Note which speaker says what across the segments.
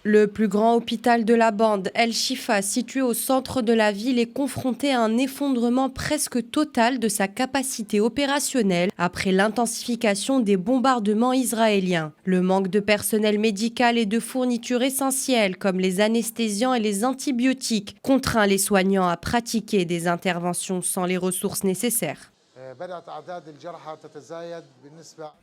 Speaker 1: Le plus grand hôpital de la bande, El Shifa, situé au centre de la ville, est confronté à un effondrement presque total de sa capacité opérationnelle après l'intensification des bombardements israéliens. Le manque de personnel médical et de fournitures essentielles comme les anesthésiants et les antibiotiques contraint les soignants à pratiquer des interventions sans les ressources nécessaires.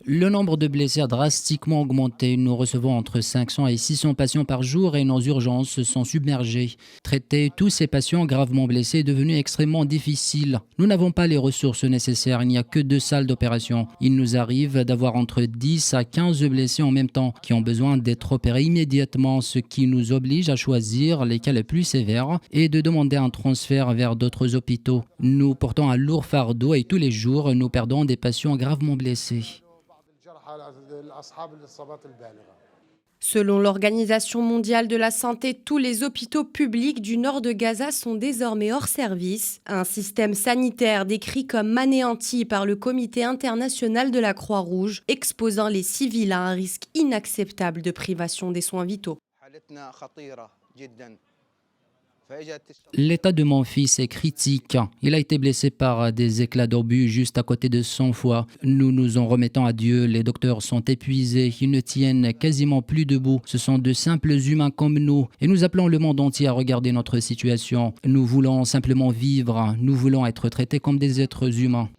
Speaker 2: Le nombre de blessés a drastiquement augmenté. Nous recevons entre 500 et 600 patients par jour et nos urgences sont submergées. Traiter tous ces patients gravement blessés est devenu extrêmement difficile. Nous n'avons pas les ressources nécessaires. Il n'y a que 2 salles d'opération. Il nous arrive d'avoir entre 10 à 15 blessés en même temps qui ont besoin d'être opérés immédiatement, ce qui nous oblige à choisir les cas les plus sévères et de demander un transfert vers d'autres hôpitaux. Nous portons un lourd fardeau et tous les jours, nous perdons des patients gravement blessés.
Speaker 1: Selon l'Organisation mondiale de la santé, tous les hôpitaux publics du nord de Gaza sont désormais hors service. Un système sanitaire décrit comme anéanti par le Comité international de la Croix-Rouge, exposant les civils à un risque inacceptable de privation des soins vitaux.
Speaker 2: L'état de mon fils est critique. Il a été blessé par des éclats d'obus juste à côté de son foie. Nous nous en remettons à Dieu. Les docteurs sont épuisés. Ils ne tiennent quasiment plus debout. Ce sont de simples humains comme nous. Et nous appelons le monde entier à regarder notre situation. Nous voulons simplement vivre. Nous voulons être traités comme des êtres humains.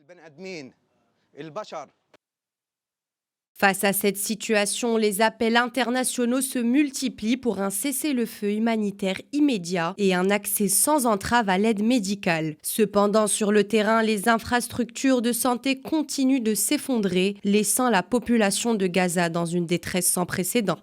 Speaker 1: Face à cette situation, les appels internationaux se multiplient pour un cessez-le-feu humanitaire immédiat et un accès sans entrave à l'aide médicale. Cependant, sur le terrain, les infrastructures de santé continuent de s'effondrer, laissant la population de Gaza dans une détresse sans précédent.